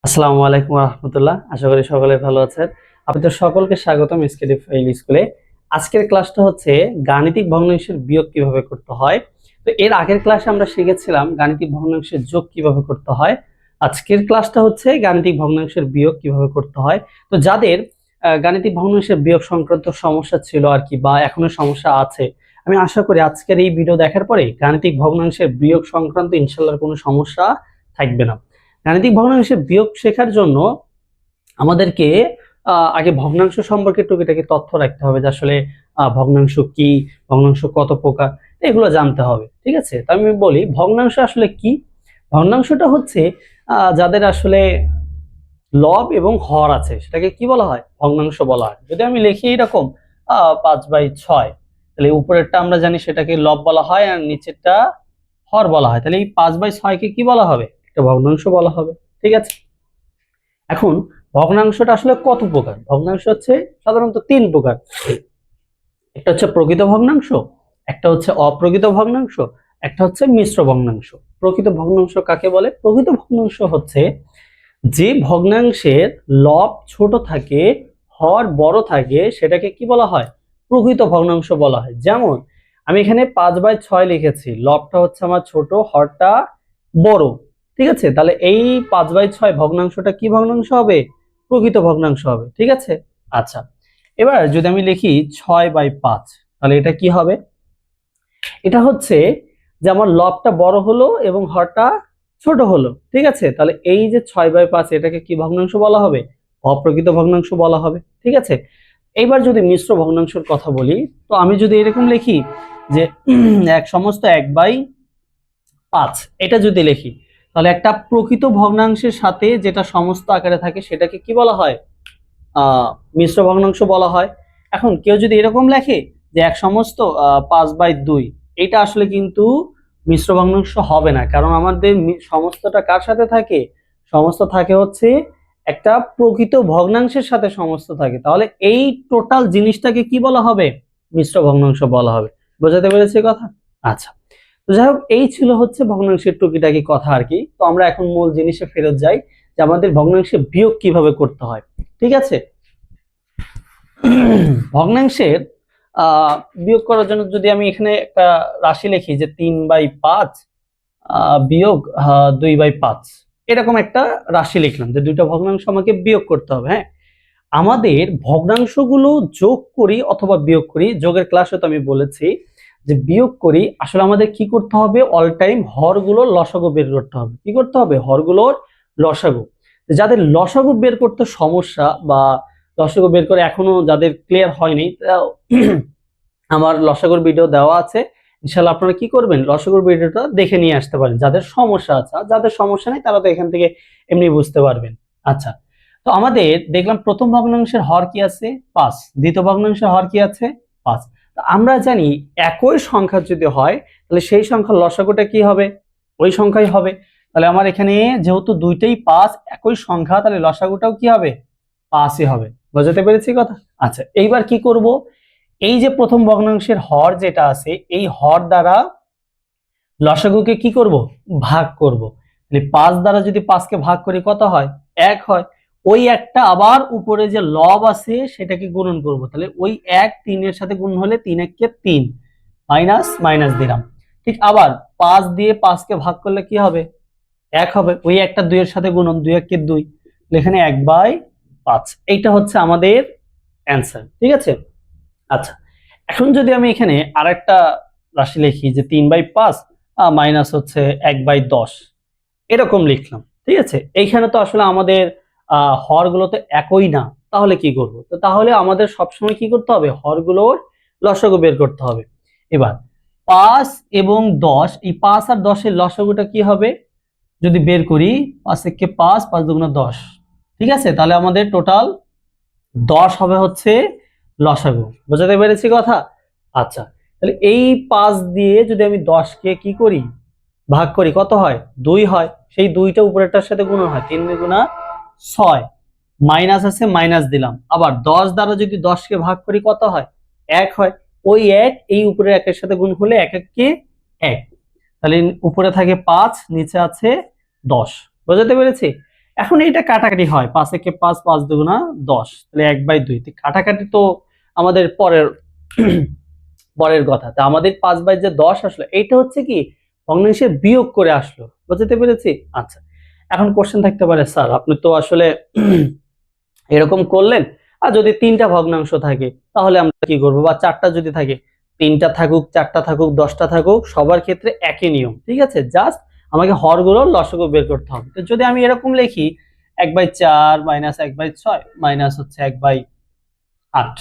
আসসালামু আলাইকুম রহমতুল্লাহ। আশা করি সকলে ভালো আছেন। আপনাদের সকলকে স্বাগতম স্কেডি ফাইল স্কুলে। আজকের ক্লাসটা হচ্ছে গাণিতিক ভগ্নাংশের বিয়োগ কিভাবে করতে হয়। তো এর আগের ক্লাসে আমরা শিখেছিলাম গাণিতিক ভগ্নাংশের যোগ কিভাবে করতে হয়। আজকের ক্লাসটা হচ্ছে গাণিতিক ভগ্নাংশের বিয়োগ কিভাবে করতে হয়। তো যাদের গাণিতিক ভগ্নাংশের বিয়োগ সংক্রান্ত সমস্যা ছিল আর কি, বা এখনো সমস্যা আছে, আমি আশা করি আজকের এই ভিডিও দেখার পরে গাণিতিক ভগ্নাংশের বিয়োগ সংক্রান্ত ইনশাআল্লাহ কোনো সমস্যা থাকবে না। গাণিতিক ভগ্নাংশের বিয়োগ শেখার জন্য আমাদেরকে আগে ভগ্নাংশ সম্পর্কে টুকিটাকি তথ্য রাখতে হবে, যে আসলে ভগ্নাংশ কি, ভগ্নাংশ কত প্রকার, এগুলো জানতে হবে। ঠিক আছে, তো আমি বলি ভগ্নাংশ আসলে কি। ভগ্নাংশটা হচ্ছে যাদের আসলে লব এবং হর আছে সেটাকে কি বলা হয়, ভগ্নাংশ বলা হয়। যদি আমি লিখি এরকম 5/6, তাহলে উপরেরটা আমরা জানি সেটাকে লব বলা হয়, আর নিচেরটা হর বলা হয়। তাহলে এই 5/6 কে কি বলা হবে, একটা ভগ্নাংশ বলা হবে। ঠিক আছে, এখন ভগ্নাংশটা আসলে কত প্রকার? ভগ্নাংশ হচ্ছে সাধারণত তিন প্রকার। একটা হচ্ছে প্রকৃত ভগ্নাংশ, একটা হচ্ছে অপ্রকৃত ভগ্নাংশ, একটা হচ্ছে মিশ্র ভগ্নাংশ। প্রকৃত ভগ্নাংশ কাকে বলে? প্রকৃত ভগ্নাংশ হচ্ছে যে ভগ্নাংশের লব ছোট থাকে, হর বড় থাকে, সেটাকে কি বলা হয়, প্রকৃত ভগ্নাংশ বলা হয়। যেমন আমি এখানে 5/6 লিখেছি, লবটা হচ্ছে আমার ছোট, হরটা বড়। ঠিক আছে, তাহলে এই 5/6 ভগ্নাংশটা কি ভগ্নাংশ হবে, প্রকৃত ভগ্নাংশ হবে। ঠিক আছে, আচ্ছা, এবার যদি আমি লিখি 6/5, তাহলে এটা কি হবে? এটা হচ্ছে যে আমার লবটা বড় হলো এবং হরটা ছোট হলো। ঠিক আছে, তাহলে এই যে 6/5 এটাকে কি ভগ্নাংশ বলা হবে, অপ্রকৃত ভগ্নাংশ বলা হবে। ঠিক আছে, এইবার যদি মিশ্র ভগ্নাংশের কথা বলি, তো আমি যদি এরকম লিখি যে এক সমস্ত 1/5, এটা যদি লিখি, তাহলে একটা প্রকৃত ভগ্নাংশের সাথে যেটা সমস্ত আকারে থাকে সেটাকে কি বলা হয়, মিশ্র ভগ্নাংশ বলা হয়। এখন কেউ যদি এরকম লেখে যে এক সমস্ত 5/2, এটা আসলে কিন্তু মিশ্র ভগ্নাংশ হবে না, কারণ আমাদের সমস্তটা কার সাথে থাকে, সমস্ত থাকে হচ্ছে একটা প্রকৃত ভগ্নাংশের সাথে সমস্ত থাকে। তাহলে এই টোটাল জিনিসটাকে কি বলা হবে, মিশ্র ভগ্নাংশ বলা হবে। বোঝাতে পেরেছি কথা? আচ্ছা, তো যাই হোক, এই ছিল হচ্ছে ভগ্নাংশের টুকিটাকি কথা আর কি। তো আমরা এখন মূল জিনিসে ফেরত যাই, যে আমাদের ভগ্নাংশে বিয়োগ কিভাবে করতে হয়। ঠিক আছে, ভগ্নাংশের বিয়োগ করার জন্য যদি আমি এখানে একটা রাশি লিখি যে 3/5 বিয়োগ 2/5, এরকম একটা রাশি লিখলাম, যে দুইটা ভগ্নাংশ আমাকে বিয়োগ করতে হবে। হ্যাঁ, আমাদের ভগ্নাংশগুলো যোগ করি অথবা বিয়োগ করি, যোগের ক্লাসে তো আমি বলেছি যে বিয়োগ করি, আসলে আমাদের কি করতে হবে, অল টাইম হরগুলোর লসাগু বের করতে হবে। কি করতে হবে, হরগুলোর লসাগু। যাদের লসাগু বের করতে সমস্যা, বা লসাগু বের করে এখনো যাদের ক্লিয়ার হয়নি, আমার লসাগুর ভিডিও দেওয়া আছে, ইনশাআল্লাহ আপনারা কি করবেন, লসাগুর ভিডিওটা দেখে নিয়ে আসতে পারেন যাদের সমস্যা আছে। আর যাদের সমস্যা নেই তারা তো এখান থেকে এমনি বুঝতে পারবেন। আচ্ছা, তো আমাদের দেখলাম প্রথম ভগ্নাংশের হর কি আছে, 5। দ্বিতীয় ভগ্নাংশের হর কি আছে, 5। আমরা জানি একই সংখ্যা যদি হয় তাহলে সেই সংখ্যার লসাগুটা কি হবে, ওই সংখ্যাই হবে। তাহলে আমার এখানে যেহেতু দুইটাই 5 একই সংখ্যা, তাহলে লসাগুটাও কি হবে, 5ই হবে। বুঝতে পেরেছি কথা? আচ্ছা, এইবার কি করব, এই যে প্রথম ভগ্নাংশের হর যেটা আছে, এই হর দ্বারা লসাগুকে কি করব, ভাগ করব। তাহলে 5 দ্বারা যদি 5কে ভাগ করি কত হয়, 1 হয়। ওই একটা আবার উপরে যে লব আছে সেটাকে গুণন করব, তাহলে ওই 1 3 এর সাথে গুণ হলে 3 1 কে 3, মাইনাস মাইনাস দিলাম। ঠিক আবার 5 দিয়ে 5কে ভাগ করলে কি হবে, 1 হবে। ওই একটা 2 এর সাথে গুণন, 2 1 কে 2, এখানে 1/5। এইটা হচ্ছে আমাদের অ্যান্সার। ঠিক আছে, আচ্ছা, এখন যদি আমি এখানে আরেকটা রাশি লিখি যে 3/5 মাইনাস হচ্ছে 1/10, এরকম লিখলাম। ঠিক আছে, এইখানে তো আসলে আমাদের হরগুলো তো একই না, তাহলে কি করব, তো তাহলে আমাদের সবসময় কি করতে হবে, হরগুলোর লসাগু বের করতে হবে। এবার 5 এবং 10, এই 5 আর 10 এর লসাগুটা কি হবে, যদি বের করি, 5 একে 5, 5 দুগুণে 10। ঠিক আছে, তাহলে আমাদের টোটাল 10 হবে হচ্ছে লসাগু। বুঝতে পেরেছি কথা? আচ্ছা, তাহলে এই 5 দিয়ে যদি আমি 10কে কি করি, ভাগ করি, কত হয়, 2 হয়। সেই 2টা উপরেরটার সাথে গুণ হয়, 3 দুগুণা 6, মাইনাস আছে মাইনাস দিলাম। আবার 10 দ্বারা যদি 10কে ভাগ করি কত হয়, 1 হয়। ওই 1 এই উপরের 1 এর সাথে গুণ হলে 1 1 কে 1, তাহলে উপরে থাকে 5, নিচে আছে 10। বুঝতে পেরেছি? এখন এটা কাটাকাটি হয়, 5 একে 5, 5 দুগুণা 10, তাহলে 1/2। কাটাকাটি তো আমাদের পরের পরের কথা। তা আমাদের 5 যে 10 আসলো, এইটা হচ্ছে কি ভগ্নাংশের বিয়োগ করে আসলো। বুঝতে পেরেছি? আচ্ছা, এখন কোশ্চেন থাকতে পারে, স্যার আপনি তো আসলে এরকম করলেন, আর যদি 3টা ভগ্নাংশ থাকে তাহলে আমরা কি করব, বা 4টা যদি থাকে, 3টা থাকুক, 4টা থাকুক, 10টা থাকুক, সবার ক্ষেত্রে একই নিয়ম। ঠিক আছে, জাস্ট আমাকে হরগুলোর লসাগু বের করতে হবে। তো যদি আমি এরকম লিখি 1/4 মাইনাস 1/6 মাইনাস হচ্ছে 1/8,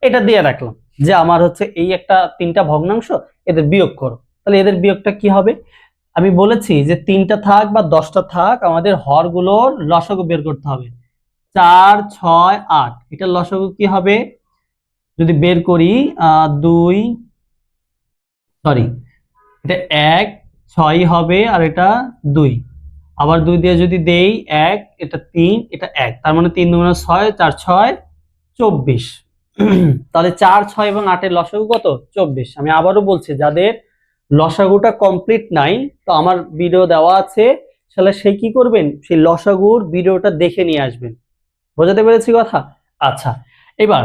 এটা দিয়ে রাখলাম যে আমার হচ্ছে এই একটা 3টা ভগ্নাংশ, এদের বিয়োগ করো। তাহলে এদের বিয়োগটা কি হবে? আমি বলেছি যে 3টা থাক বা 10টা থাক, আমাদের হরগুলোর লসাগু বের করতে হবে। 4, 6, 8, এটার লসাগু কি হবে যদি বের করি? 2, সরি, এটা 1, 6 হবে, আর এটা 2, আবার 2 দিয়ে যদি দেই 1, এটা 3, এটা 1, তার মানে 3 দুগুণে 6, 4, 6, 24। তাহলে 4, 6 এবং 8 এর লসাগু কত? 24। আমি আবারও বলছি, যাদের লসাগুটা কমপ্লিট নাই, তো আমার ভিডিও দেওয়া আছে, তাহলে সে কি করবেন, সেই লসাগুর ভিডিওটা দেখে নিয়ে আসবেন। বোঝাতে পেরেছি কথা? আচ্ছা, এবার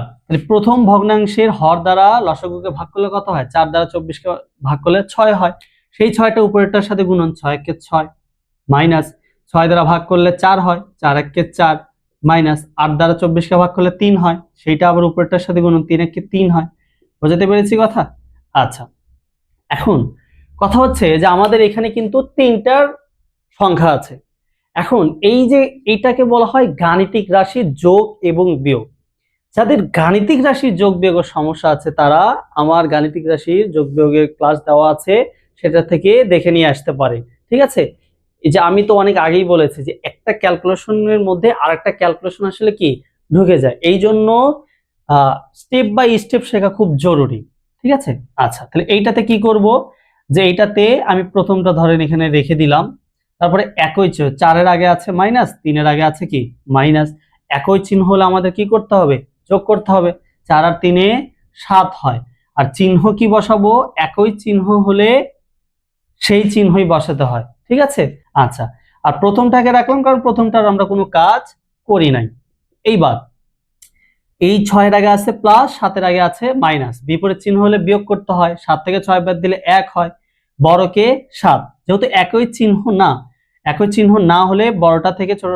প্রথম ভগ্নাংশের হর দ্বারা লসাগুকে ভাগ করলে কত হয়? 4 দ্বারা 24কে ভাগ করলে 6 হয়, সেই 6টা উপরেরটার সাথে গুণন, 6 একে 6, মাইনাস 6 দ্বারা ভাগ করলে 4 হয়, 4 একে 4, মাইনাস 8 দ্বারা 24কে ভাগ করলে 3 হয়, সেইটা আবার উপরেরটার সাথে গুণন, 3 একে 3 হয়। বোঝাতে পেরেছি কথা? আচ্ছা, এখন কথা হচ্ছে যে আমাদের এখানে কিন্তু 3টার সংখ্যা আছে। এখন এই যে এইটাকে বলা হয় গাণিতিক রাশির যোগ এবং বিয়োগ। যাদের গাণিতিক রাশির যোগ বিয়োগের সমস্যা আছে, তারা আমার গাণিতিক রাশির যোগ বিয়োগের ক্লাস দেওয়া আছে, সেটা থেকে দেখে নিয়ে আসতে পারে। ঠিক আছে, এই যে আমি তো অনেক আগেই বলেছি যে একটা ক্যালকুলেশনের মধ্যে আরেকটা ক্যালকুলেশন আসলে কি ঢুকে যায়, এই জন্য স্টেপ বাই স্টেপ শেখা খুব জরুরি। ঠিক আছে, আচ্ছা, তাহলে এইটাতে কি করব, যে এইটাতে আমি প্রথমটা ধরেন এখানে রেখে দিলাম, তারপরে একই 4-এর আগে আছে মাইনাস, 3-এর আগে আছে কি মাইনাস, একই চিহ্ন হলে আমাদের কি করতে হবে? যোগ করতে হবে। 4 আর 3-এ 7 হয়, আর চিহ্ন কি বসাবো? একই চিহ্ন হলে সেই চিহ্নই বসাতে হয়। ঠিক আছে, আচ্ছা, আর প্রথমটাকে রাখলাম কারণ প্রথমটার আমরা কোনো কাজ করি নাই। এইবার এই 6-এর আগে আছে প্লাস, 7-এর আগে আছে মাইনাস, বিপরীত চিহ্ন হলে বিয়োগ করতে হয়, 7 থেকে 6 বাদ দিলে 1 হয়, বড়কে 7, যেহেতু একই চিহ্ন না, একই চিহ্ন না হলে বড়টা থেকে ছোট,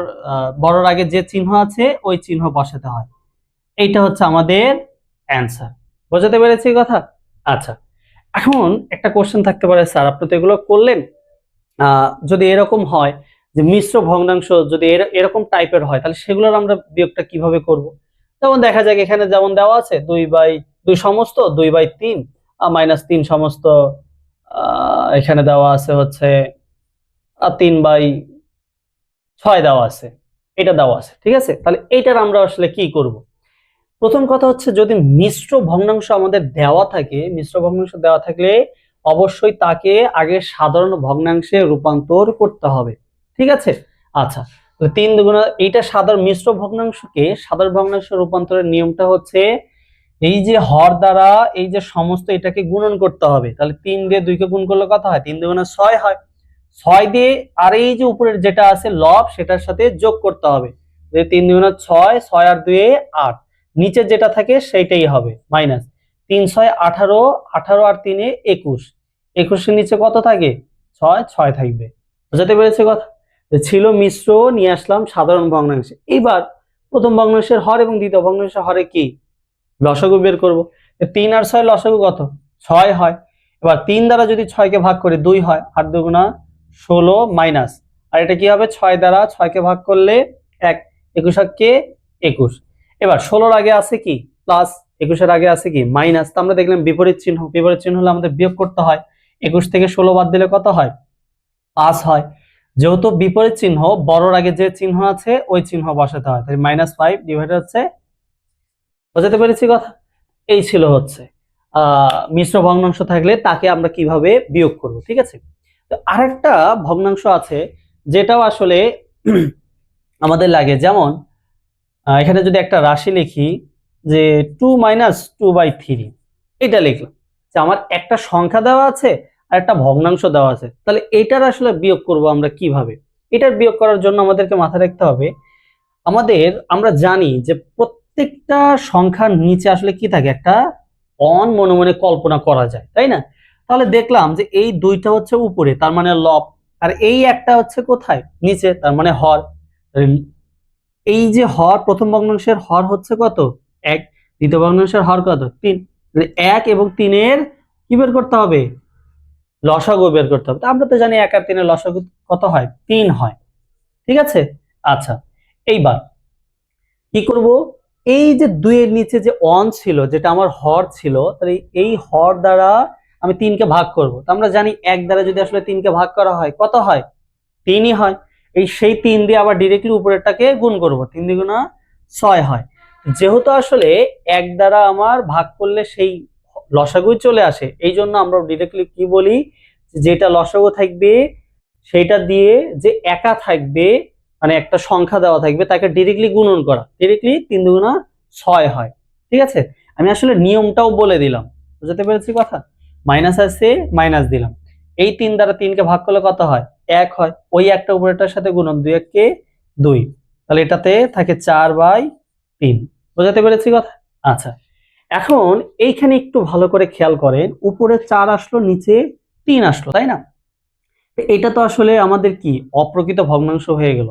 বড়র আগে যে চিহ্ন আছে ওই চিহ্ন বসাতে হয়। এইটা হচ্ছে আমাদের অ্যান্সার। বোঝাতে পেরেছি কথা? আচ্ছা, এখন একটা কোশ্চেন থাকতে পারে, স্যার আপনি তো এগুলো করলেন, যদি এরকম হয় যে মিশ্র ভগ্নাংশ যদি এরকম টাইপের হয়, তাহলে সেগুলোর আমরা বিয়োগটা কিভাবে করব? যেমন দেখা যাক এখানে যেমন দেওয়া আছে 2/2 সমস্ত 2/3 মাইনাস 3 সমস্ত, এখানে দেওয়া আছে হচ্ছে 3/6 দেওয়া আছে, এটা দেওয়া আছে। ঠিক আছে, তাহলে এইটার আমরা আসলে কি করব? প্রথম কথা হচ্ছে, যদি মিশ্র ভগ্নাংশ আমাদের দেওয়া থাকে, মিশ্র ভগ্নাংশ দেওয়া থাকলে অবশ্যই তাকে আগে সাধারণ ভগ্নাংশে রূপান্তর করতে হবে। ঠিক আছে, আচ্ছা, তো 3 দুগুণা, এইটা সাধারণ মিশ্র ভগ্নাংশকে সাধারণ ভগ্নাংশে রূপান্তরের নিয়মটা হচ্ছে এই যে হর দ্বারা এই যে সমস্ত এটাকে গুণন করতে হবে। তাহলে 3 দিয়ে 2 কে গুণ করলে কত হয়? 3 দুগুণা 6 হয়, 6 দিয়ে আর এই যে উপরের যেটা আছে লব, সেটার সাথে যোগ করতে হবে। 3 দুগুণা 6, 6 আর 2 8, নিচে যেটা থাকে সেইটাই হবে মাইনাস 3 6 18, 18 আর 3 21, 21 এর নিচে কত থাকে? 6, 6 থাকবে। বুঝতে পেরেছে কথা? ছিল মিশ্র, নিয়ে আসলাম সাধারণ ভগ্নাংশে। এবার প্রথম ভগ্নাংশের হর এবং দ্বিতীয় ভগ্নাংশের হরে কি লসাগু বের করব। 3 আর 6 লসাগু কত? 6 হয়। এবার 3 দ্বারা যদি 6 কে ভাগ করি 2 হয়, 8 দুগুণা 16 মাইনাস, আর এটা কি হবে? 6 দ্বারা 6 কে ভাগ করলে 1, 21 কে 21। এবার 16-র আগে আছে কি প্লাস, 21-এর আগে আছে কি মাইনাস, তো আমরা দেখলাম বিপরীত চিহ্ন, বিপরীত চিহ্ন হলে আমাদের বিয়োগ করতে হয়। 21 থেকে 16 বাদ দিলে কত হয়? 5 হয়। যেহেতু বিপরীত চিহ্ন, বড়র আগে যে চিহ্ন আছে ওই চিহ্ন বসাতে হয়, তাই -5 ডিভাইডেড হচ্ছে। বুঝতে পেরেছি কথা? এই ছিল হচ্ছে মিশ্র ভগ্নাংশ থাকলে তাকে আমরা কিভাবে বিয়োগ করব। ঠিক আছে, তো আরেকটা ভগ্নাংশ আছে যেটাও আসলে আমাদের লাগে, যেমন এখানে যদি একটা রাশি লিখি যে 2 - 2/3, এটা লিখলাম যে আমার একটা সংখ্যা দেওয়া আছে আর একটা ভগ্নাংশ দেওয়া আছে, তাহলে এটার আসলে বিয়োগ করব আমরা কিভাবে? এটার বিয়োগ করার জন্য আমাদেরকে মাথায় রাখতে হবে আমরা জানি যে প্রত্যেকটা সংখ্যার নিচে আসলে কি থাকে, একটা অন মনে মনে কল্পনা করা যায়, তাই না? তাহলে দেখলাম যে এই দুইটা হচ্ছে উপরে, তার মানে লব, আর এই একটা হচ্ছে কোথায়, নিচে, তার মানে হর। এই যে হর, প্রথম ভগ্নাংশের হর হচ্ছে কত, 1, দ্বিতীয় ভগ্নাংশের হর কত, 3। 1 এবং 3-এর কি বের করতে হবে, লসাগু বের করতে হবে। আমরা তো জানি 1 আর 3-এর লসাগু কত হয়, 3 হয়। ঠিক আছে, আচ্ছা এইবার কি করব, এই যে 2 এর নিচে যে অন ছিল, যেটা আমার হর ছিল, তাহলে এই হর দ্বারা আমি 3 কে ভাগ করব। তো আমরা জানি 1 দ্বারা যদি আসলে 3 কে ভাগ করা হয় কত হয়, 3ই হয়। সেই 3 দিয়ে আবার ডিরেক্টলি উপরেরটাকে গুণ করব, 3 দ্বিগুণা 6 হয়। যেহেতু আসলে 1 দ্বারা আমার ভাগ করলে সেই লসাগুই চলে আসে, এই জন্য আমরা ডিরেক্টলি কি বলি, যেটা লসাগু থাকবে সেইটা দিয়ে যে একা থাকবে, মানে একটা সংখ্যা দেওয়া থাকবে, তাকে ডিরেক্টলি গুণন করা, ডিরেক্টলি 3 দুগুণা 6 হয়। ঠিক আছে, আমি আসলে নিয়মটাও বলে দিলাম, বুঝতে পেরেছি কথা। মাইনাস আছে, মাইনাস দিলাম, এই 3 দ্বারা 3 কে ভাগ করলে কত হয়, 1 হয়। ওই একটা উপরেরটার সাথে গুণন, 2 1 কে 2, তাহলে এটাতে থাকে 4/3। বুঝতে পেরেছি কথা। আচ্ছা, এখন এইখানে একটু ভালো করে খেয়াল করেন, উপরে 4 আসলো, নিচে 3 আসলো, তাই না? এটা তো আসলে আমাদের কি অপ্রকৃত ভগ্নাংশ হয়ে গেল।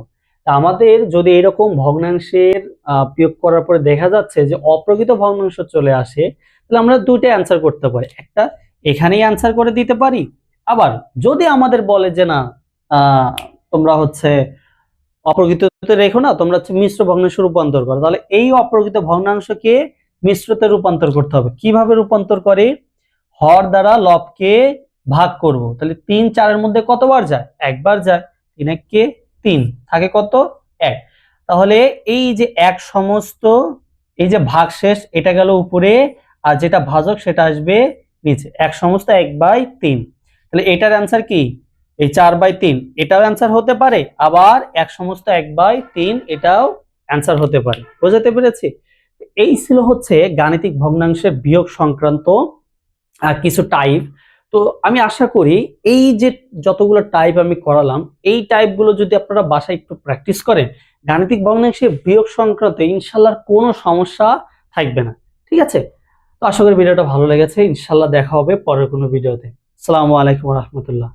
তা আমাদের যদি এরকম ভগ্নাংশের বিয়োগ করার পরে দেখা যাচ্ছে যে অপ্রকৃত ভগ্নাংশ চলে আসে, তাহলে আমরা দুইটা অ্যান্সার করতে পারি, একটা এখানেই অ্যান্সার করে দিতে পারি, আবার যদি আমাদের বলে যে না তোমরা হচ্ছে অপ্রকৃততে রেখো না, তোমরা হচ্ছে মিশ্র ভগ্নাংশে রূপান্তর করো, তাহলে এই অপ্রকৃত ভগ্নাংশকে মিশ্রতে রূপান্তর করতে হবে। কিভাবে রূপান্তর করে, হর দ্বারা লবকে ভাগ করব, তাহলে 3 4-এর মধ্যে কতবার যায়, একবার যায়, 3 1 কে 3, থাকে কত, 1। তাহলে এই যে এক সমস্ত, এই যে ভাগশেষ এটা গেল উপরে, আর যেটা ভাজক সেটা আসবে নিচে, এক সমস্ত 1/3। তাহলে এটার অ্যান্সার কি, এই 4/3, এটাও অ্যান্সার হতে পারে, আবার এক সমস্ত 1/3 এটাও অ্যান্সার হতে পারে। বুঝতে পেরেছি? এই ছিল হচ্ছে গাণিতিক ভগ্নাংশের বিয়োগ সংক্রান্ত কিছু টাইপ। তো আমি আশা করি এই যে যতগুলো টাইপ আমি করালাম, এই টাইপগুলো যদি আপনারা বাসায় একটু প্র্যাকটিস করেন, গাণিতিক ভগ্নাংশের বিয়োগ সংক্রান্ত ইনশাল্লাহ কোনো সমস্যা থাকবে না। ঠিক আছে, তো আশা করি ভিডিওটা ভালো লেগেছে, ইনশাল্লাহ দেখা হবে পরের কোনো ভিডিওতে। আসসালামু আলাইকুম রহমতুল্লাহ।